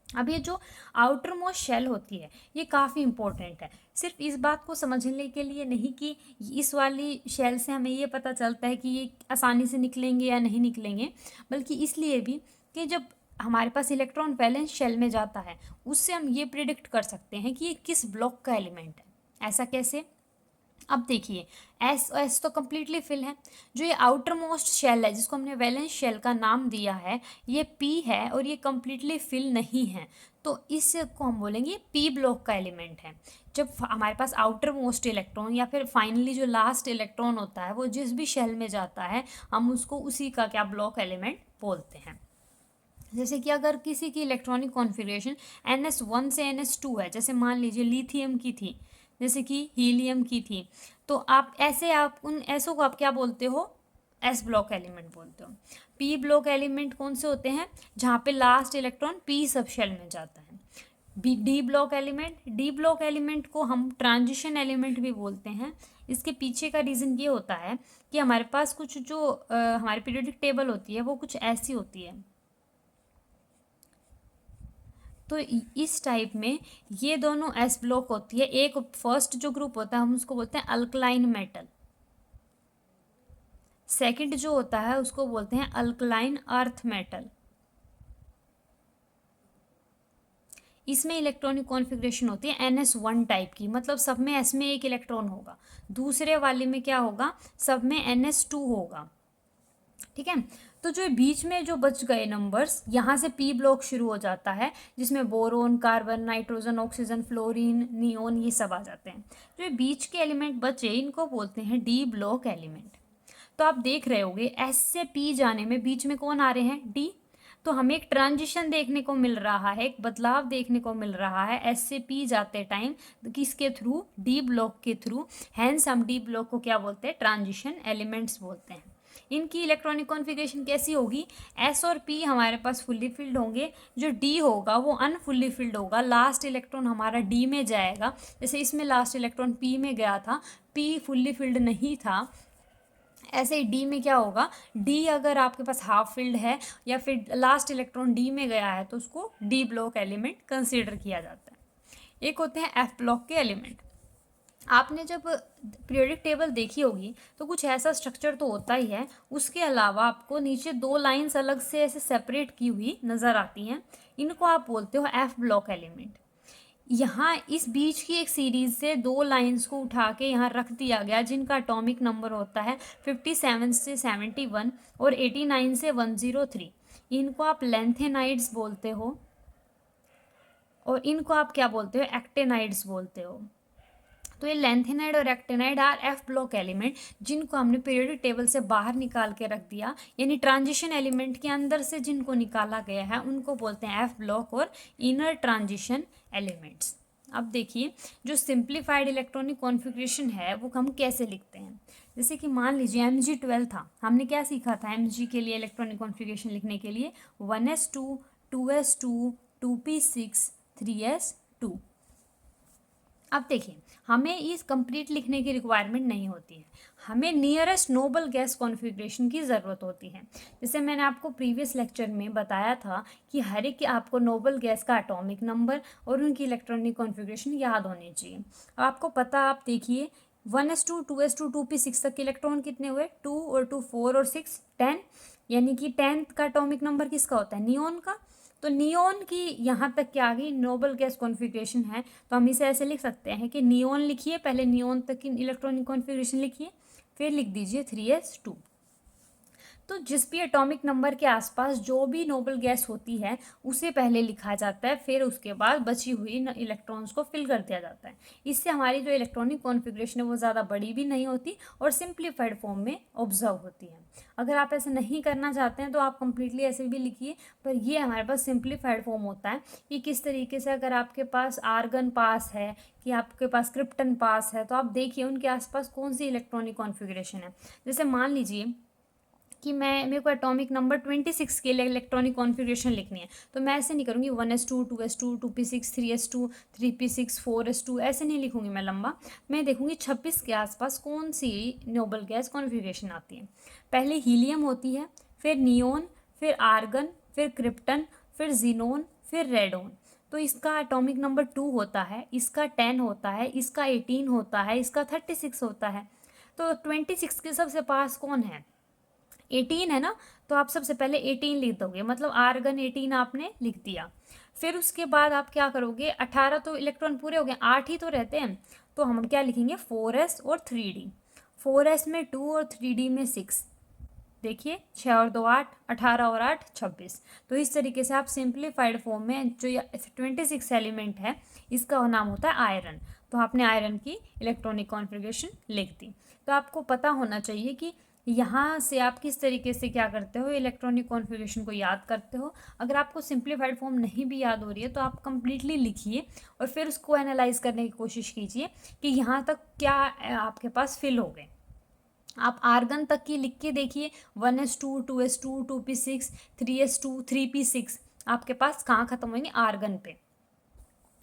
अब ये जो आउटर मोस्ट शेल होती है ये काफ़ी इंपॉर्टेंट है, सिर्फ इस बात को समझने के लिए नहीं कि इस वाली शेल से हमें ये पता चलता है कि ये आसानी से निकलेंगे या नहीं निकलेंगे, बल्कि इसलिए भी कि जब हमारे पास इलेक्ट्रॉन वैलेंस शेल में जाता है उससे हम ये प्रिडिक्ट कर सकते हैं कि ये किस ब्लॉक का एलिमेंट है। ऐसा कैसे? अब देखिए एस तो कम्प्लीटली फिल है, जो ये आउटर मोस्ट शेल है जिसको हमने वैलेंस शेल का नाम दिया है ये पी है और ये कम्प्लीटली फिल नहीं है, तो इसको हम बोलेंगे पी ब्लॉक का एलिमेंट है। जब हमारे पास आउटर मोस्ट इलेक्ट्रॉन या फिर फाइनली जो लास्ट इलेक्ट्रॉन होता है वो जिस भी शेल में जाता है हम उसको उसी का क्या ब्लॉक एलिमेंट बोलते हैं। जैसे कि अगर किसी की इलेक्ट्रॉनिक कॉन्फ़िगरेशन NS1 से NS2 है, जैसे मान लीजिए लिथियम की थी, जैसे कि हीलियम की थी, तो आप उन ऐसों को आप क्या बोलते हो, एस ब्लॉक एलिमेंट बोलते हो। पी ब्लॉक एलिमेंट कौन से होते हैं, जहाँ पे last electron p sub shell में जाता है। डी ब्लॉक एलिमेंट को हम ट्रांजिशन एलिमेंट भी बोलते हैं। इसके पीछे का रीज़न ये होता है कि हमारे पास कुछ जो हमारी पीरियोडिक टेबल होती है वो कुछ ऐसी होती है, तो इस टाइप में ये दोनों एस ब्लॉक होती है। एक फर्स्ट जो ग्रुप होता है हम उसको बोलते हैं अल्कलाइन मेटल, सेकंड जो होता है उसको बोलते हैं अल्कलाइन अर्थ मेटल। इसमें इलेक्ट्रॉनिक कॉन्फ़िगरेशन होती है NS1 टाइप की, मतलब सब में एस में एक इलेक्ट्रॉन होगा, दूसरे वाले में क्या होगा, सब में NS2 होगा। ठीक है, तो जो बीच में जो बच गए नंबर्स, यहाँ से पी ब्लॉक शुरू हो जाता है जिसमें boron, carbon, nitrogen, oxygen, fluorine, neon ये सब आ जाते हैं। जो बीच के एलिमेंट बचे इनको बोलते हैं डी ब्लॉक एलिमेंट। तो आप देख रहे होगे एस से पी जाने में बीच में कौन आ रहे हैं, डी। तो हमें एक ट्रांजिशन देखने को मिल रहा है, एक बदलाव देखने को मिल रहा है एस से पी जाते टाइम, किसके थ्रू, डी ब्लॉक के थ्रू। हैंस हम डी ब्लॉक को क्या बोलते हैं, ट्रांजिशन एलिमेंट्स बोलते हैं। इनकी इलेक्ट्रॉनिक कॉन्फ़िगरेशन कैसी होगी, एस और पी हमारे पास फुल्ली फिल्ड होंगे, जो डी होगा वो अनफुल्ली फिल्ड होगा, लास्ट इलेक्ट्रॉन हमारा डी में जाएगा। जैसे इसमें लास्ट इलेक्ट्रॉन पी में गया था, पी फुल्ली फिल्ड नहीं था, ऐसे ही डी में क्या होगा, डी अगर आपके पास हाफ फिल्ड है या फिर लास्ट इलेक्ट्रॉन डी में गया है तो उसको डी ब्लॉक एलिमेंट कंसीडर किया जाता है। एक होते हैं एफ ब्लॉक के एलिमेंट। आपने जब पीरियोडिक टेबल देखी होगी तो कुछ ऐसा स्ट्रक्चर तो होता ही है, उसके अलावा आपको नीचे 2 लाइंस अलग से ऐसे सेपरेट की हुई नज़र आती हैं, इनको आप बोलते हो एफ ब्लॉक एलिमेंट। यहाँ इस बीच की एक सीरीज से 2 लाइंस को उठा के यहाँ रख दिया गया जिनका एटॉमिक नंबर होता है 57 से 71 और 89 से 103। इनको आप लेंथेनाइड्स बोलते हो और इनको आप क्या बोलते हो, एक्टेनाइड्स बोलते हो। तो ये लेंथेनाइड और actinide R F block element जिनको हमने पीरियोडिक टेबल से बाहर निकाल के रख दिया, यानी ट्रांजिशन एलिमेंट के अंदर से जिनको निकाला गया है उनको बोलते हैं एफ ब्लॉक और इनर ट्रांजिशन एलिमेंट्स। अब देखिए जो सिंप्लीफाइड इलेक्ट्रॉनिक कॉन्फ़िगरेशन है वो हम कैसे लिखते हैं। जैसे कि मान लीजिए Mg12 था, हमने क्या सीखा था Mg के लिए इलेक्ट्रॉनिक कॉन्फ़िगरेशन लिखने के लिए 1s2 2s2 2p6 3s2। अब देखिए, हमें इस कंप्लीट लिखने की रिक्वायरमेंट नहीं होती है, हमें नियरेस्ट नोबल गैस कॉन्फ़िगरेशन की ज़रूरत होती है। जैसे मैंने आपको प्रीवियस लेक्चर में बताया था कि हर एक आपको नोबल गैस का एटॉमिक नंबर और उनकी इलेक्ट्रॉनिक कॉन्फ़िगरेशन याद होनी चाहिए। अब आपको पता, आप देखिए 1s2 2s2 2p6 तक के इलेक्ट्रॉन कितने हुए, 2 और 2 4 और 6 10, यानी कि 10th का एटॉमिक नंबर किसका होता है, नियोन का। तो नियोन की यहाँ तक क्या आ गई नोबल गैस कॉन्फ़िगरेशन है, तो हम इसे ऐसे लिख सकते हैं कि नियोन लिखिए, पहले नियोन तक की इलेक्ट्रॉनिक कॉन्फ़िगरेशन लिखिए, फिर लिख दीजिए 3s2। तो जिस भी एटॉमिक नंबर के आसपास जो भी नोबल गैस होती है उसे पहले लिखा जाता है, फिर उसके बाद बची हुई इलेक्ट्रॉन्स को फिल कर दिया जाता है। इससे हमारी जो इलेक्ट्रॉनिक कॉन्फ़िगरेशन है वो ज़्यादा बड़ी भी नहीं होती और सिंप्लीफाइड फॉर्म में ऑब्जर्व होती है। अगर आप ऐसे नहीं करना चाहते हैं तो आप कंप्लीटली ऐसे भी लिखिए, पर ये हमारे पास सिंप्लीफाइड फॉर्म होता है कि किस तरीके से अगर आपके पास आर्गन पास है कि आपके पास क्रिप्टन पास है, तो आप देखिए उनके आसपास कौन सी इलेक्ट्रॉनिक कॉन्फ़िगरेशन है। जैसे मान लीजिए कि मेरे को एटॉमिक नंबर 26 के लिए इलेक्ट्रॉनिक कॉन्फ़िगरेशन लिखनी है, तो मैं ऐसे नहीं करूँगी 1s2 2s2 2p6 3s2 3p6 4s2, ऐसे नहीं लिखूँगी मैं लंबा। मैं देखूँगी 26 के आसपास कौन सी नोबल गैस कॉन्फ़िगरेशन आती है। पहले हीलियम होती है, फिर नियोन, फिर आर्गन, फिर क्रिप्टन, फिर जीनोन, फिर रेडोन। तो इसका एटॉमिक नंबर 2 होता है, इसका 10 होता है, इसका 18 होता है, इसका 36 होता है। तो 26 के सबसे पास कौन है, 18 है ना, तो आप सबसे पहले 18 लिख दोगे, मतलब आर्गन 18 आपने लिख दिया। फिर उसके बाद आप क्या करोगे, 18 तो इलेक्ट्रॉन पूरे हो गए, 8 ही तो रहते हैं, तो हम क्या लिखेंगे 4s और 3d। 4s में 2 और 3d में 6, देखिए 6 और 2 8, 18 और 8 26। तो इस तरीके से आप सिंप्लीफाइड फॉर्म में जो 26 एलिमेंट है इसका नाम होता है आयरन, तो आपने आयरन की इलेक्ट्रॉनिक कॉन्फ़िगरेशन लिख दी। तो आपको पता होना चाहिए कि यहाँ से आप किस तरीके से क्या करते हो, इलेक्ट्रॉनिक कॉन्फ़िगरेशन को याद करते हो। अगर आपको सिंप्लीफाइड फॉर्म नहीं भी याद हो रही है तो आप कंप्लीटली लिखिए और फिर उसको एनालाइज करने की कोशिश कीजिए कि यहाँ तक क्या आपके पास फिल हो गए। आप आर्गन तक की लिख के देखिए, 1s2 2s2 2p6 3s2 3p6 आपके पास कहाँ खत्म होंगे, आर्गन पे।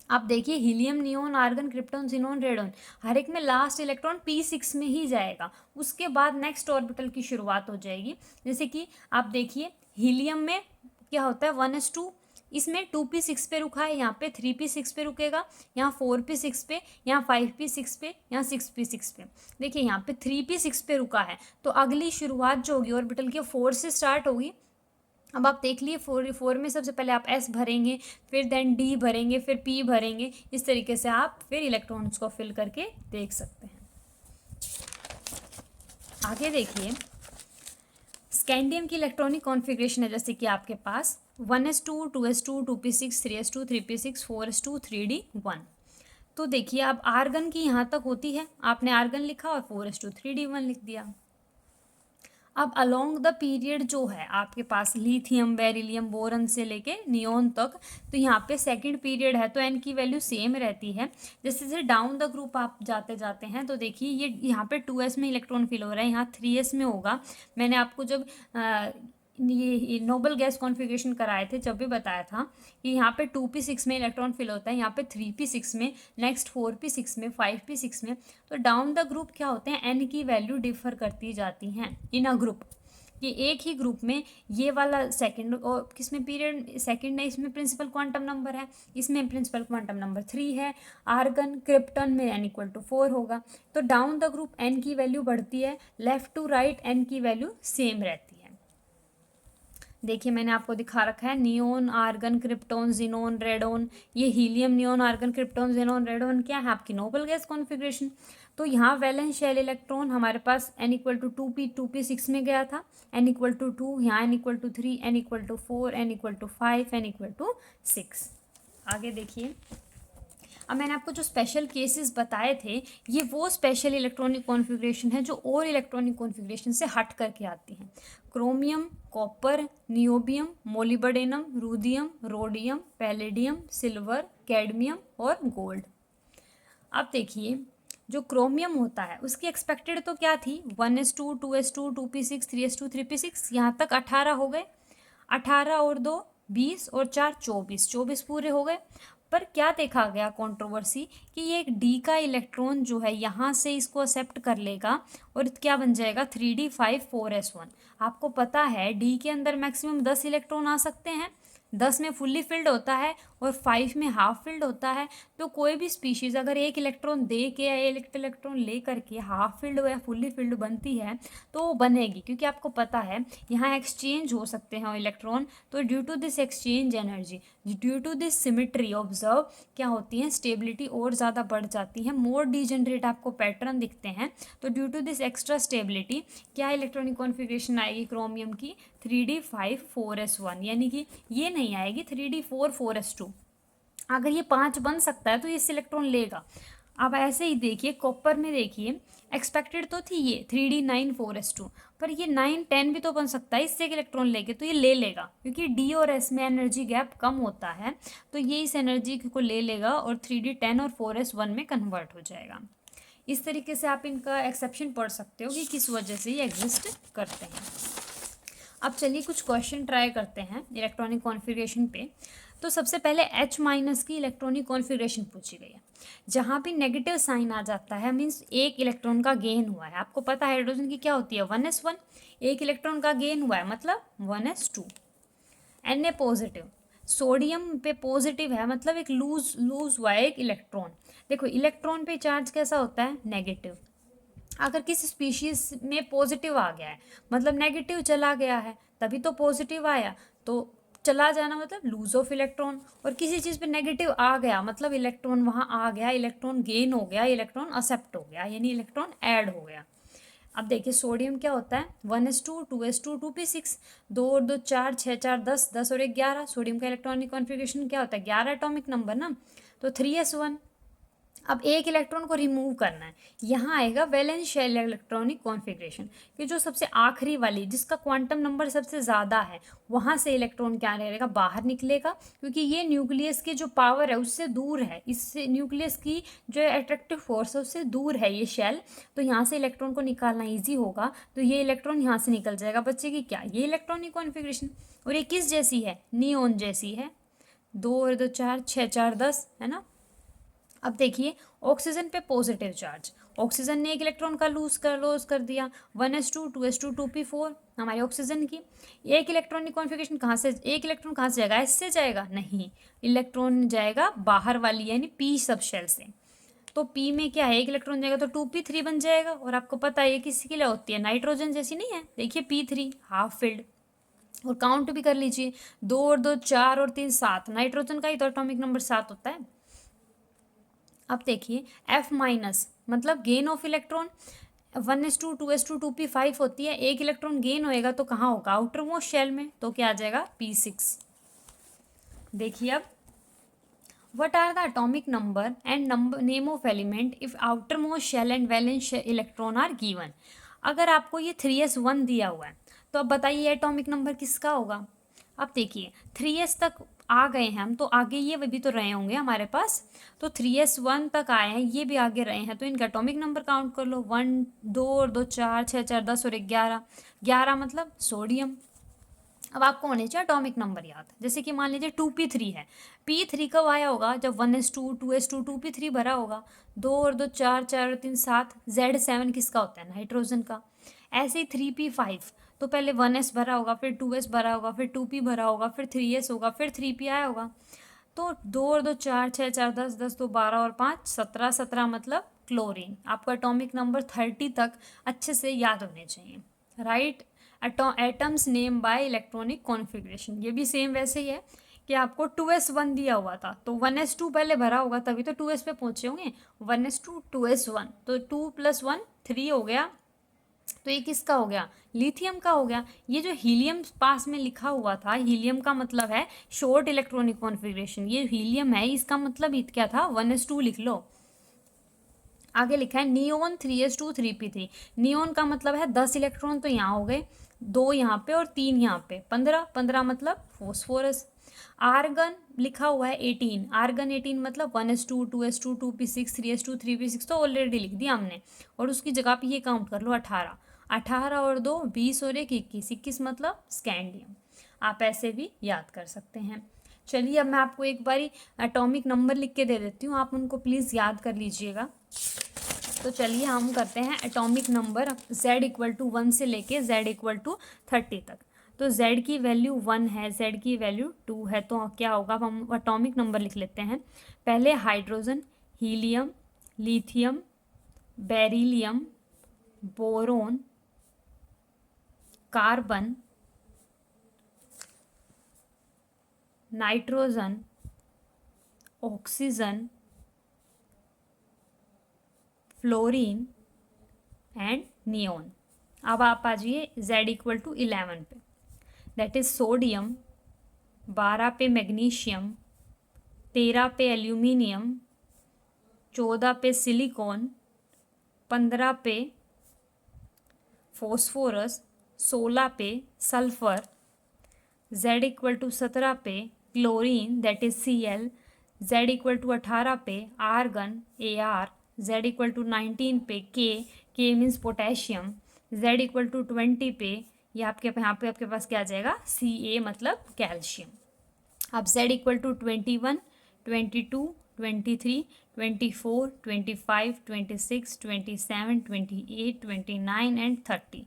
आप देखिए helium neon argon krypton xenon radon, हर एक में लास्ट इलेक्ट्रॉन p6 में ही जाएगा, उसके बाद नेक्स्ट ऑर्बिटल की शुरुआत हो जाएगी। जैसे कि आप देखिए हीलियम में क्या होता है 1s2, इसमें 2p6 पे रुका है, यहाँ पे 3p6 पे रुकेगा, यहाँ 4p6 पे, यहाँ 5p6 पे, यहाँ 6p6 पे। देखिए यहाँ पे 3p6 पे रुका है, तो अगली शुरुआत जो होगी ऑर्बिटल की 4 से स्टार्ट होगी। अब आप देख लिए 4 में सबसे पहले आप s भरेंगे, फिर देन d भरेंगे, फिर p भरेंगे, इस तरीके से आप फिर इलेक्ट्रॉन्स को फिल करके देख सकते हैं। आगे देखिए स्कैंडियम की इलेक्ट्रॉनिक कॉन्फ़िगरेशन है, जैसे कि आपके पास 1s2 2s2 2p6 3s2 3p6 4s2 3d 1। तो देखिए अब आर्गन की यहाँ तक होती है, आपने आर्गन लिखा और 4s2 3d1 लिख दिया। अब अलोंग द पीरियड जो है आपके पास लिथियम बेरिलियम बोरन से लेके नियोन तक, तो यहाँ पे सेकंड पीरियड है तो एन की वैल्यू सेम रहती है। जैसे जैसे डाउन द ग्रुप आप जाते जाते हैं तो देखिए ये यहाँ पे 2s में इलेक्ट्रॉन फिल हो रहा है, यहाँ 3s में होगा। मैंने आपको जब ये नोबल गैस कॉन्फ़िगरेशन कराए थे जब भी बताया था कि यहाँ पे 2p6 में इलेक्ट्रॉन फिल होता है, यहाँ पे 3p6 में, नेक्स्ट 4p6 में, 5p6 में। तो डाउन द ग्रुप क्या होते हैं, एन की वैल्यू डिफर करती जाती हैं इन अ ग्रुप, कि एक ही ग्रुप में ये वाला सेकंड और किसमें पीरियड सेकंड है, इसमें प्रिंसिपल क्वांटम नंबर है, इसमें प्रिंसिपल क्वांटम नंबर 3 है। आर्गन क्रिप्टन में n इक्वल टू 4 होगा। तो डाउन द ग्रुप n की वैल्यू बढ़ती है, लेफ्ट टू राइट n की वैल्यू सेम रहती है। देखिए मैंने आपको दिखा रखा है neon argon krypton xenon radon, ये helium neon argon krypton xenon radon क्या है, आपकी नोबल गैस कॉन्फ़िगरेशन। तो यहाँ वैलेंस शेल इलेक्ट्रॉन हमारे पास n इक्वल टू 2p6 में गया था, n इक्वल टू 2, यहाँ n equal to 3, n equal to 4, n equal to 5, n equal to 6। आगे देखिए अब मैंने आपको जो स्पेशल केसेस बताए थे ये वो स्पेशल इलेक्ट्रॉनिक कॉन्फ़िगरेशन है जो और इलेक्ट्रॉनिक कॉन्फ़िगरेशन से हट करके आती हैं। Chromium, copper, niobium, molybdenum, ruthenium, rhodium, palladium, silver, cadmium और गोल्ड। अब देखिए जो क्रोमियम होता है उसकी एक्सपेक्टेड तो क्या थी, 1s2 2s2 2p6 3s2 3p6, यहाँ तक 18 हो गए। 18 और 2 20 और 4 24, 24 पूरे हो गए। पर क्या देखा गया कंट्रोवर्सी कि ये एक डी का इलेक्ट्रॉन जो है यहाँ से इसको एक्सेप्ट कर लेगा और क्या बन जाएगा 3d5 4s1। आपको पता है डी के अंदर मैक्सिमम 10 इलेक्ट्रॉन आ सकते हैं, 10 में फुल्ली फिल्ड होता है और 5 में हाफ फिल्ड होता है। तो कोई भी स्पीशीज़ अगर एक इलेक्ट्रॉन दे के या एक इलेक्ट्रॉन ले करके हाफ फिल्ड या फुल्ली फिल्ड बनती है तो वो बनेगी, क्योंकि आपको पता है यहाँ एक्सचेंज हो सकते हैं इलेक्ट्रॉन। तो due to this exchange energy, due to this symmetry observe क्या होती है, स्टेबिलिटी और ज़्यादा बढ़ जाती है, मोर डिजेनरेट आपको पैटर्न दिखते हैं। तो due to this extra stability क्या इलेक्ट्रॉनिक कॉन्फ़िगरेशन आएगी क्रोमियम की 3d5 4s1, यानी कि ये नहीं आएगी 3d4 4s2। अगर ये 5 बन सकता है तो ये इलेक्ट्रॉन लेगा। अब ऐसे ही देखिए कॉपर में, देखिए एक्सपेक्टेड तो थी ये 3d9 4s2, पर ये 9 10 भी तो बन सकता है इससे एक इलेक्ट्रॉन लेके, तो ये ले लेगा क्योंकि डी और एस में एनर्जी गैप कम होता है। तो ये इस एनर्जी को ले लेगा और 3d10 और 4s1 में कन्वर्ट हो जाएगा। इस तरीके से आप इनका एक्सेप्शन पढ़ सकते हो कि किस वजह से ये एग्जिस्ट करते हैं। अब चलिए कुछ क्वेश्चन ट्राई करते हैं इलेक्ट्रॉनिक कॉन्फ़िगरेशन पे। तो सबसे पहले H- की इलेक्ट्रॉनिक कॉन्फ़िगरेशन पूछी गई है। जहाँ भी नेगेटिव साइन आ जाता है मीन्स एक इलेक्ट्रॉन का गेन हुआ है। आपको पता है हाइड्रोजन की क्या होती है 1s1, एक इलेक्ट्रॉन का गेन हुआ है मतलब 1s2। Na पॉजिटिव, सोडियम पे पॉजिटिव है मतलब एक लूज हुआ है एक इलेक्ट्रॉन। देखो इलेक्ट्रॉन पे चार्ज कैसा होता है नेगेटिव। अगर किसी स्पीशीज में पॉजिटिव आ गया है मतलब नेगेटिव चला गया है, तभी तो पॉजिटिव आया। तो चला जाना मतलब लूज ऑफ इलेक्ट्रॉन, और किसी चीज़ पे नेगेटिव आ गया मतलब इलेक्ट्रॉन वहाँ आ गया, इलेक्ट्रॉन गेन हो गया, इलेक्ट्रॉन एक्सेप्ट हो गया, यानी इलेक्ट्रॉन ऐड हो गया। अब देखिए सोडियम क्या होता है 1s2 2s2 2p6, 2 और 2 4 6 4 10, 10 और 1 11। सोडियम का इलेक्ट्रॉनिक कॉन्फ़िगरेशन क्या होता है 11 एटॉमिक नंबर ना, तो 3s1। अब एक इलेक्ट्रॉन को रिमूव करना है, यहाँ आएगा वैलेंस शेल इलेक्ट्रॉनिक कॉन्फ़िगरेशन कि जो सबसे आखिरी वाली जिसका क्वांटम नंबर सबसे ज़्यादा है वहाँ से इलेक्ट्रॉन क्या रहेगा बाहर निकलेगा, क्योंकि ये न्यूक्लियस की जो पावर है उससे दूर है, इससे न्यूक्लियस की जो अट्रैक्टिव फोर्स है उससे दूर है ये शेल। तो यहाँ से इलेक्ट्रॉन को निकालना ईजी होगा, तो ये इलेक्ट्रॉन यहाँ से निकल जाएगा। बच्चे क्या ये इलेक्ट्रॉनिक कॉन्फ़िगरेशन, और ये किस जैसी है नियोन जैसी है, 2 और 2 4 6 4 10 है ना। अब देखिए ऑक्सीजन पे पॉजिटिव चार्ज, ऑक्सीजन ने एक इलेक्ट्रॉन का लूज कर दिया 1s2 2s2 2p4 हमारे ऑक्सीजन की। एक इलेक्ट्रॉनिक कॉन्फ़िगरेशन कहाँ से, एक इलेक्ट्रॉन कहाँ से जाएगा इससे जाएगा नहीं, इलेक्ट्रॉन जाएगा बाहर वाली यानी पी सब शेल से। तो पी में क्या है एक इलेक्ट्रॉन जाएगा तो 2p3 बन जाएगा। और आपको पता है ये किसी के लिए होती है नाइट्रोजन जैसी नहीं है, देखिए p3 हाफ फिल्ड। और काउंट भी कर लीजिए 2 और 2 4 और 3 7, नाइट्रोजन का ही तो एटॉमिक नंबर 7 होता है। अब देखिए F- मतलब gain of electron 1s2 2s2 2p5 होती है, एक इलेक्ट्रॉन गेन होएगा तो कहाँ होगा आउटर मोस्ट शेल में, तो क्या आ जाएगा p6। देखिए अब what are the atomic number and name of element if outermost shell and valence electron are given। अगर आपको ये 3s1 दिया हुआ है तो अब बताइए एटॉमिक नंबर किसका होगा। अब देखिए 3s तक आ गए हैं हम, तो आगे ये भी तो रहे होंगे हमारे पास, तो 3s1 तक आए हैं ये भी आगे रहे हैं, तो इनका एटॉमिक नंबर काउंट कर लो 1 2 और 2 4 6 4 10 और 11, 11 मतलब सोडियम। अब आपको होने चाहिए एटॉमिक नंबर याद, जैसे कि मान लीजिए 2p3 है, p3 कब आया होगा जब 1s2 2s2 2p3 भरा होगा, 2 और 2 4 4 और 3 7, Z7 किसका होता है नाइट्रोजन का। ऐसे ही 3p5 तो पहले 1s भरा होगा, फिर 2s भरा होगा, फिर 2p भरा होगा, फिर 3s होगा, फिर 3p आया होगा। तो 2 और 2 4 6 4 10 10 2 12 और 5 17, 17 मतलब क्लोरीन। आपको एटॉमिक नंबर 30 तक अच्छे से याद होने चाहिए। Right atoms name by electronic configuration, ये भी सेम वैसे ही है कि आपको 2s1 दिया हुआ था तो 1s2 पहले भरा होगा तभी तो 2s पे पहुँचे होंगे, 1s2 2s1 तो 2 + 1 3 हो गया। तो ये किसका हो गया लिथियम का हो गया। ये जो हीलियम पास में लिखा हुआ था, हीलियम का मतलब है शॉर्ट इलेक्ट्रॉनिक कॉन्फ़िगरेशन, ये हीलियम है इसका मतलब क्या था 1s2 लिख लो। आगे लिखा है नियोन 3s2 3p3, नियोन का मतलब है 10 इलेक्ट्रॉन तो यहाँ हो गए, 2 यहाँ पे और 3 यहाँ पे, 15 15 मतलब फॉस्फोरस। आर्गन लिखा हुआ है 18, आर्गन 18 मतलब 1s2 2s2 2p6 3s2 3p6 तो ऑलरेडी लिख दिया हमने, और उसकी जगह पे ये काउंट कर लो 18, 18 और 2 20 और 1 21, 21 मतलब स्कैंडियम। आप ऐसे भी याद कर सकते हैं। चलिए अब मैं आपको एक बारी एटॉमिक नंबर लिख के दे देती हूँ, आप उनको प्लीज़ याद कर लीजिएगा। तो चलिए हम करते हैं atomic number z equal to 1 से लेके z इक्वल टू 30 तक। तो z की वैल्यू 1 है, z की वैल्यू 2 है, तो क्या होगा, अब हम एटॉमिक नंबर लिख लेते हैं। पहले hydrogen, helium, lithium, beryllium, boron, carbon, nitrogen, oxygen, fluorine and neon. अब आप आ जाइए z इक्वल टू 11 पे, दैट इज सोडियम, 12 पे मैग्नीशियम, 13 पे एल्यूमिनियम, 14 पे सिलिकॉन, 15 पे फॉस्फोरस, 16 पे सल्फर, z इक्वल टू 17 पे chlorine that is Cl, z equal to 18 पे argon Ar, z equal to 19 पे K means potassium, z equal to 20 पे ये यहाँ पे आपके पास क्या आ जाएगा, Ca मतलब कैल्शियम। अब z equal to 21, 22, 23, 24, 25, 26, 27, 28, 29 and 30।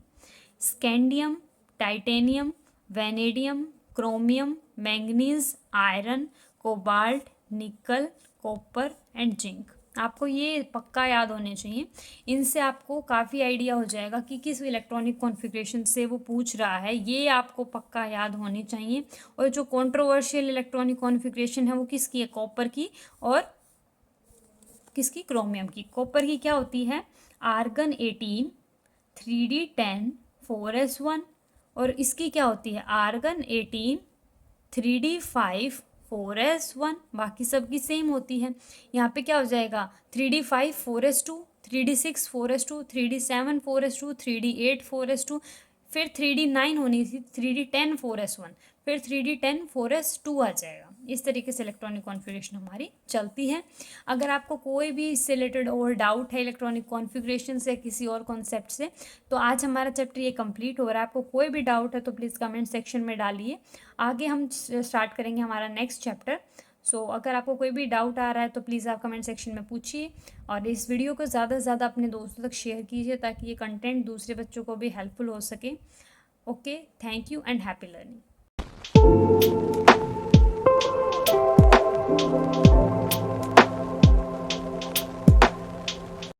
Scandium, titanium, vanadium, chromium, manganese, iron, cobalt, nickel, copper and zinc. आपको ये पक्का याद होने चाहिए, इनसे आपको काफ़ी आइडिया हो जाएगा कि किस इलेक्ट्रॉनिक कॉन्फ़िगरेशन से वो पूछ रहा है, ये आपको पक्का याद होनी चाहिए। और जो कंट्रोवर्शियल इलेक्ट्रॉनिक कॉन्फ़िगरेशन है वो किसकी है, कॉपर की और किसकी, क्रोमियम की। कॉपर की क्या होती है, आर्गन 18, 3d10, 4s1, और इसकी क्या होती है, आर्गन 18, 3d5, 4s1, बाकी सब की सेम होती है। यहाँ पे क्या हो जाएगा, 3d5, 4s2, 3d6, 4s2, 3d7, 4s2, 3d8, 4s2, फिर 3d9 होनी थी, 3d10, 4s1, फिर 3d10, 4s2 आ जाएगा। इस तरीके से इलेक्ट्रॉनिक कॉन्फ़िगरेशन हमारी चलती है। अगर आपको कोई भी इससे रिलेटेड और डाउट है इलेक्ट्रॉनिक कॉन्फ़िगरेशन से, किसी और कॉन्सेप्ट से, तो आज हमारा चैप्टर ये कंप्लीट हो रहा है। आपको कोई भी डाउट है तो प्लीज़ कमेंट सेक्शन में डालिए, आगे हम स्टार्ट करेंगे हमारा नेक्स्ट चैप्टर। अगर आपको कोई भी डाउट आ रहा है तो प्लीज़ आप कमेंट सेक्शन में पूछिए, और इस वीडियो को ज़्यादा से ज़्यादा अपने दोस्तों तक शेयर कीजिए ताकि ये कंटेंट दूसरे बच्चों को भी हेल्पफुल हो सके। Okay, thank you and happy learning.